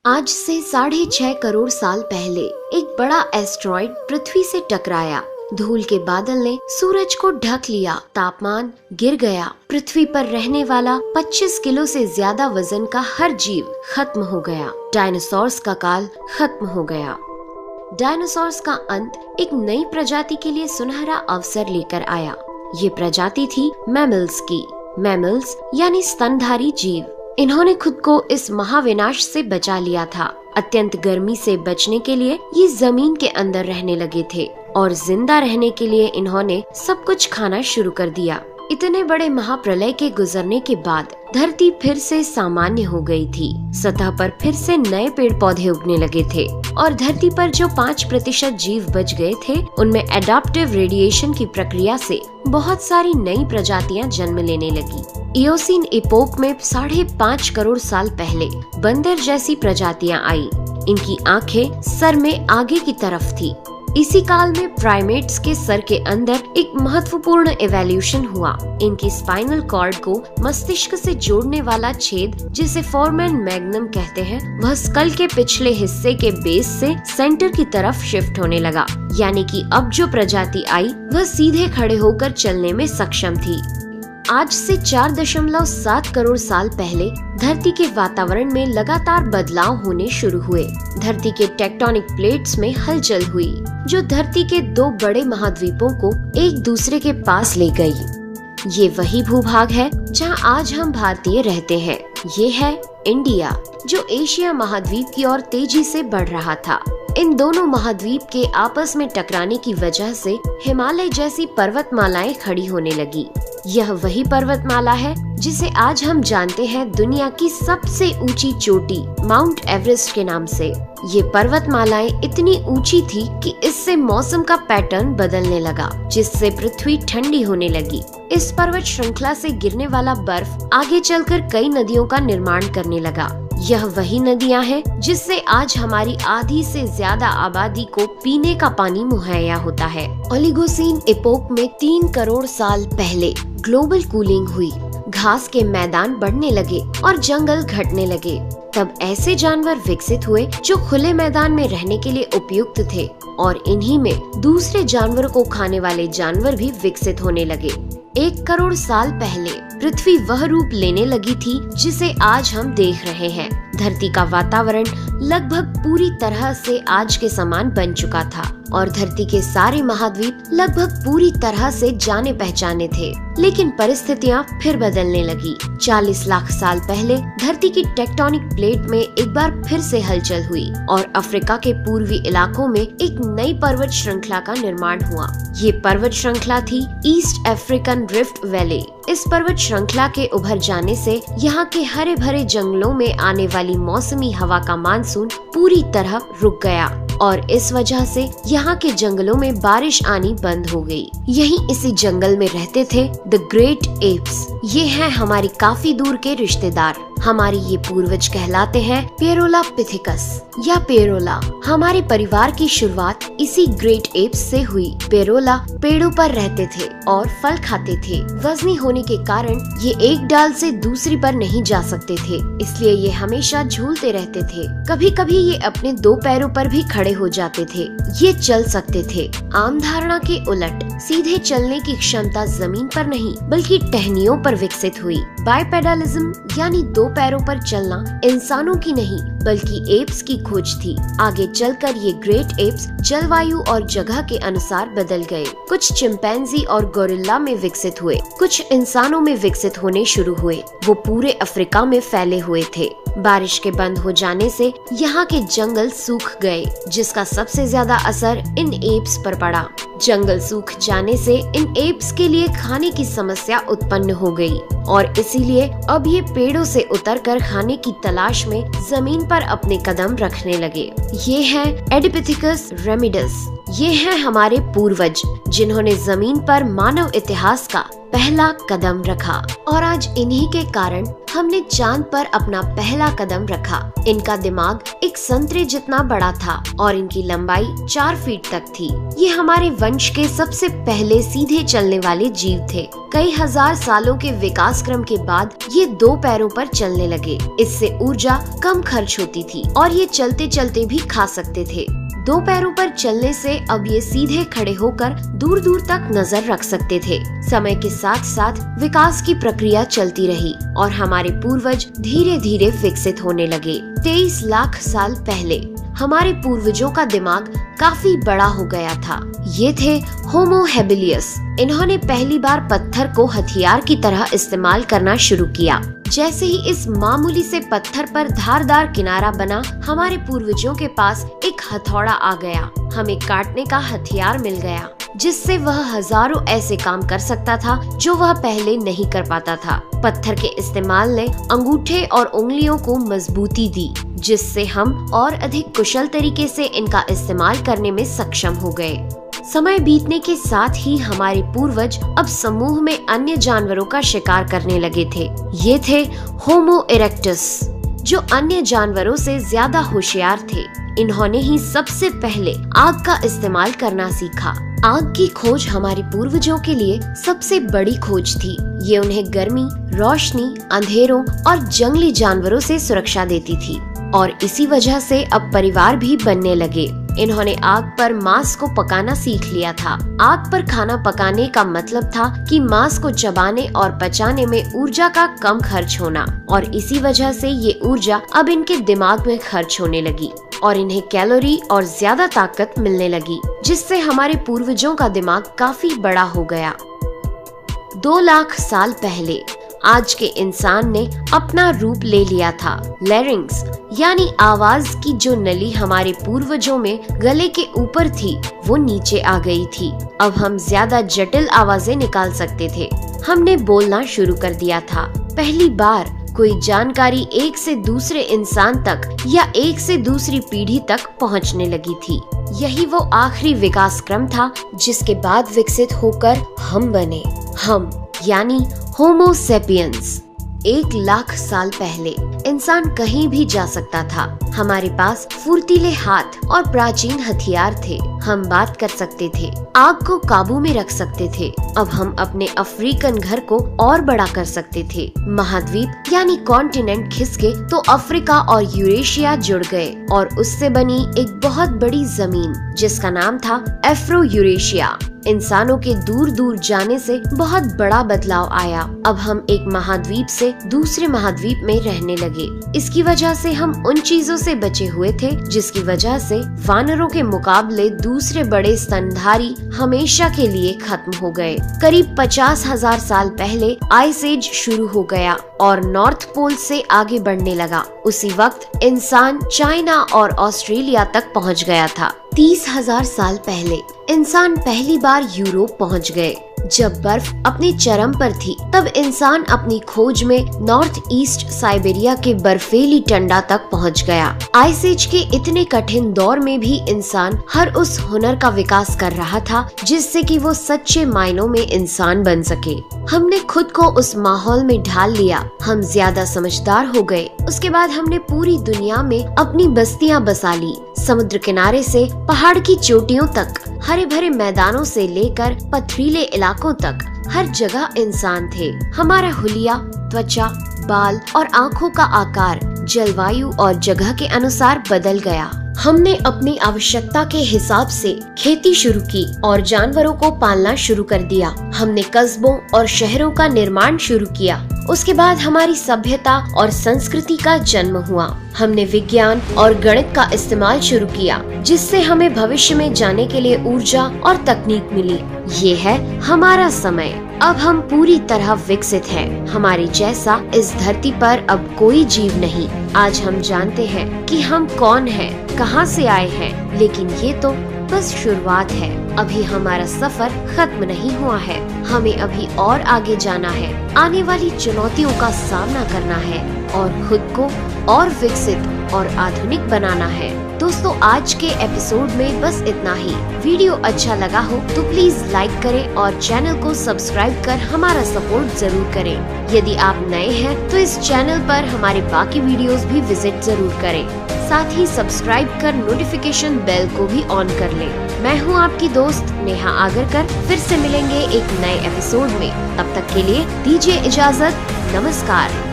आज से 6.5 करोड़ साल पहले एक बड़ा एस्ट्रॉइड पृथ्वी से टकराया। धूल के बादल ने सूरज को ढक लिया, तापमान गिर गया। पृथ्वी पर रहने वाला 25 किलो से ज्यादा वजन का हर जीव खत्म हो गया। डायनासोर्स का काल खत्म हो गया। डायनासोर्स का अंत एक नई प्रजाति के लिए सुनहरा अवसर लेकर आया। ये प्रजाति थी मैमल्स की। मैमल्स यानी स्तनधारी जीव। इन्होंने खुद को इस महाविनाश से बचा लिया था। अत्यंत गर्मी से बचने के लिए ये जमीन के अंदर रहने लगे थे और जिंदा रहने के लिए इन्होंने सब कुछ खाना शुरू कर दिया। इतने बड़े महाप्रलय के गुजरने के बाद धरती फिर से सामान्य हो गई थी। सतह पर फिर से नए पेड़ पौधे उगने लगे थे और धरती पर जो 5% जीव बच गए थे, उनमें एडाप्टिव रेडिएशन की प्रक्रिया से बहुत सारी नई प्रजातियां जन्म लेने लगी। इयोसीन इपोक में 5.5 करोड़ साल पहले बंदर जैसी प्रजातियां आई। इनकी आंखें सर में आगे की तरफ थी। इसी काल में प्राइमेट्स के सर के अंदर एक महत्वपूर्ण एवोल्यूशन हुआ। इनकी स्पाइनल कॉर्ड को मस्तिष्क से जोड़ने वाला छेद, जिसे फोरमेन मैग्नम कहते हैं, वह स्कल के पिछले हिस्से के बेस से सेंटर की तरफ शिफ्ट होने लगा। यानी कि अब जो प्रजाति आई वह सीधे खड़े होकर चलने में सक्षम थी। आज से 4.7 करोड़ साल पहले धरती के वातावरण में लगातार बदलाव होने शुरू हुए। धरती के टेक्टोनिक प्लेट्स में हलचल हुई, जो धरती के 2 बड़े महाद्वीपों को एक दूसरे के पास ले गई। ये वही भूभाग है जहां आज हम भारतीय रहते हैं। ये है इंडिया, जो एशिया महाद्वीप की ओर तेजी से बढ़ रहा था। इन दोनों महाद्वीप के आपस में टकराने की वजह से हिमालय जैसी पर्वतमालाएं खड़ी होने लगी। यह वही पर्वतमाला है जिसे आज हम जानते हैं दुनिया की सबसे ऊंची चोटी माउंट एवरेस्ट के नाम से। ये पर्वतमालाएं इतनी ऊंची थी कि इससे मौसम का पैटर्न बदलने लगा, जिससे पृथ्वी ठंडी होने लगी। इस पर्वत श्रृंखला से गिरने वाला बर्फ आगे चलकर कई नदियों का निर्माण करने लगा। यह वही नदियां हैं जिससे आज हमारी आधी से ज्यादा आबादी को पीने का पानी मुहैया होता है। ओलिगोसीन इपोक में 3 करोड़ साल पहले ग्लोबल कूलिंग हुई। घास के मैदान बढ़ने लगे और जंगल घटने लगे। तब ऐसे जानवर विकसित हुए जो खुले मैदान में रहने के लिए उपयुक्त थे, और इन्हीं में दूसरे जानवरों को खाने वाले जानवर भी विकसित होने लगे। 1 करोड़ साल पहले पृथ्वी वह रूप लेने लगी थी जिसे आज हम देख रहे हैं। धरती का वातावरण लगभग पूरी तरह से आज के समान बन चुका था और धरती के सारे महाद्वीप लगभग पूरी तरह से जाने पहचाने थे। लेकिन परिस्थितियां फिर बदलने लगी। 40 लाख साल पहले धरती की टेक्टोनिक प्लेट में एक बार फिर से हलचल हुई और अफ्रीका के पूर्वी इलाकों में एक नई पर्वत श्रृंखला का निर्माण हुआ। ये पर्वत श्रृंखला थी ईस्ट अफ्रीकन रिफ्ट वैली। इस पर्वत श्रृंखला के उभर जाने से यहाँ के हरे भरे जंगलों में आने वाली मौसमी हवा का मानसून पूरी तरह रुक गया और इस वजह से यहाँ के जंगलों में बारिश आनी बंद हो गई। यहीं इसी जंगल में रहते थे द ग्रेट एप्स। ये हैं हमारी काफी दूर के रिश्तेदार। हमारे ये पूर्वज कहलाते हैं पेरोलापिथिकस या पेरोला। हमारे परिवार की शुरुआत इसी ग्रेट एप्स से हुई। पेरोला पेड़ों पर रहते थे और फल खाते थे। वजनी होने के कारण ये एक डाल से दूसरी पर नहीं जा सकते थे, इसलिए ये हमेशा झूलते रहते थे। कभी कभी ये अपने 2 पैरों पर भी खड़े हो जाते थे। ये चल सकते थे। आम धारणा के उलट सीधे चलने की क्षमता जमीन पर नहीं बल्कि टहनियों पर विकसित हुई। बाइपेडलिज्म यानी 2 पैरों पर चलना इंसानों की नहीं बल्कि एप्स की खोज थी। आगे चलकर ये ग्रेट एप्स जलवायु और जगह के अनुसार बदल गए। कुछ चिंपैंजी और गोरिल्ला में विकसित हुए, कुछ इंसानों में विकसित होने शुरू हुए। वो पूरे अफ्रीका में फैले हुए थे। बारिश के बंद हो जाने से यहाँ के जंगल सूख गए, जिसका सबसे ज्यादा असर इन एप्स पर पड़ा। जंगल सूख जाने से इन एप्स के लिए खाने की समस्या उत्पन्न हो गई और इसीलिए अब ये पेड़ों से उतरकर खाने की तलाश में जमीन पर अपने कदम रखने लगे। ये है एडिपिथिकस रेमिडस ये हैं हमारे पूर्वज, जिन्होंने जमीन पर मानव इतिहास का पहला कदम रखा और आज इन्हीं के कारण हमने चांद पर अपना पहला कदम रखा। इनका दिमाग एक संतरे जितना बड़ा था और इनकी लंबाई 4 फीट तक थी। ये हमारे वंश के सबसे पहले सीधे चलने वाले जीव थे। कई हजार सालों के विकास क्रम के बाद ये 2 पैरों पर चलने लगे। इससे ऊर्जा कम खर्च होती थी और ये चलते चलते भी खा सकते थे। 2 पैरों पर चलने से अब ये सीधे खड़े होकर दूर दूर तक नजर रख सकते थे। समय के साथ साथ विकास की प्रक्रिया चलती रही और हमारे पूर्वज धीरे धीरे विकसित होने लगे। 23 लाख साल पहले हमारे पूर्वजों का दिमाग काफी बड़ा हो गया था। ये थे होमो हेबिलियस। इन्होंने पहली बार पत्थर को हथियार की तरह इस्तेमाल करना शुरू किया। जैसे ही इस मामूली से पत्थर पर धारदार किनारा बना, हमारे पूर्वजों के पास एक हथौड़ा आ गया। हमें काटने का हथियार मिल गया, जिससे वह हजारों ऐसे काम कर सकता था जो वह पहले नहीं कर पाता था। पत्थर के इस्तेमाल ने अंगूठे और उंगलियों को मजबूती दी, जिससे हम और अधिक कुशल तरीके से इनका इस्तेमाल करने में सक्षम हो गए। समय बीतने के साथ ही हमारे पूर्वज अब समूह में अन्य जानवरों का शिकार करने लगे थे। ये थे होमो इरेक्टस, जो अन्य जानवरों से ज्यादा होशियार थे। इन्होंने ही सबसे पहले आग का इस्तेमाल करना सीखा। आग की खोज हमारे पूर्वजों के लिए सबसे बड़ी खोज थी। ये उन्हें गर्मी, रोशनी, अंधेरों और जंगली जानवरों से सुरक्षा देती थी और इसी वजह से अब परिवार भी बनने लगे। इन्होंने आग पर मांस को पकाना सीख लिया था। आग पर खाना पकाने का मतलब था कि मांस को चबाने और पचाने में ऊर्जा का कम खर्च होना और इसी वजह से ये ऊर्जा अब इनके दिमाग में खर्च होने लगी और इन्हें कैलोरी और ज्यादा ताकत मिलने लगी, जिससे हमारे पूर्वजों का दिमाग काफी बड़ा हो गया। 2 लाख साल पहले आज के इंसान ने अपना रूप ले लिया था। लैरिंग्स यानी आवाज की जो नली हमारे पूर्वजों में गले के ऊपर थी, वो नीचे आ गई थी। अब हम ज्यादा जटिल आवाजें निकाल सकते थे। हमने बोलना शुरू कर दिया था। पहली बार कोई जानकारी एक से दूसरे इंसान तक या एक से दूसरी पीढ़ी तक पहुंचने लगी थी। यही वो आखिरी विकास क्रम था जिसके बाद विकसित होकर हम बने। हम यानी होमो सेपियंस। 1 लाख साल पहले इंसान कहीं भी जा सकता था। हमारे पास फुर्तीले हाथ और प्राचीन हथियार थे। हम बात कर सकते थे, आग को काबू में रख सकते थे। अब हम अपने अफ्रीकन घर को और बड़ा कर सकते थे। महाद्वीप यानी कॉन्टिनेंट खिसके तो अफ्रीका और यूरेशिया जुड़ गए और उससे बनी एक बहुत बड़ी जमीन जिसका नाम था एफ्रो यूरेशिया। इंसानों के दूर दूर जाने से बहुत बड़ा बदलाव आया। अब हम एक महाद्वीप से दूसरे महाद्वीप में रहने लगे। इसकी वजह से हम उन चीजों से बचे हुए थे जिसकी वजह से वानरों के मुकाबले दूसरे बड़े स्तनधारी हमेशा के लिए खत्म हो गए। करीब 50,000 साल पहले आइस एज शुरू हो गया और नॉर्थ पोल से आगे बढ़ने लगा। उसी वक्त इंसान चाइना और ऑस्ट्रेलिया तक पहुंच गया था। 30,000 साल पहले इंसान पहली बार यूरोप पहुंच गए। जब बर्फ अपने चरम पर थी, तब इंसान अपनी खोज में नॉर्थ ईस्ट साइबेरिया के बर्फीली टंडा तक पहुंच गया। आइस एज के इतने कठिन दौर में भी इंसान हर उस हुनर का विकास कर रहा था जिससे कि वो सच्चे मायनों में इंसान बन सके। हमने खुद को उस माहौल में ढाल लिया। हम ज्यादा समझदार हो गए। उसके बाद हमने पूरी दुनिया में अपनी बस्तियां बसा ली। समुद्र किनारे से पहाड़ की चोटियों तक, हरे भरे मैदानों से लेकर पथरीले इलाकों तक हर जगह इंसान थे। हमारा हुलिया, त्वचा, बाल और आँखों का आकार जलवायु और जगह के अनुसार बदल गया। हमने अपनी आवश्यकता के हिसाब से खेती शुरू की और जानवरों को पालना शुरू कर दिया। हमने कस्बों और शहरों का निर्माण शुरू किया। उसके बाद हमारी सभ्यता और संस्कृति का जन्म हुआ। हमने विज्ञान और गणित का इस्तेमाल शुरू किया, जिससे हमें भविष्य में जाने के लिए ऊर्जा और तकनीक मिली। ये है हमारा समय। अब हम पूरी तरह विकसित हैं। हमारे जैसा इस धरती पर अब कोई जीव नहीं। आज हम जानते हैं कि हम कौन हैं, कहां से आए हैं, लेकिन ये तो बस शुरुआत है। अभी हमारा सफर खत्म नहीं हुआ है। हमें अभी और आगे जाना है, आने वाली चुनौतियों का सामना करना है और खुद को और विकसित और आधुनिक बनाना है। दोस्तों आज के एपिसोड में बस इतना ही। वीडियो अच्छा लगा हो तो प्लीज लाइक करें और चैनल को सब्सक्राइब कर हमारा सपोर्ट जरूर करें। यदि आप नए हैं तो इस चैनल पर हमारे बाकी वीडियोस भी विजिट जरूर करें। साथ ही सब्सक्राइब कर नोटिफिकेशन बेल को भी ऑन कर लें। मैं हूं आपकी दोस्त नेहा आगरकर। फिर से मिलेंगे एक नए एपिसोड में। तब तक के लिए दीजिए इजाजत। नमस्कार।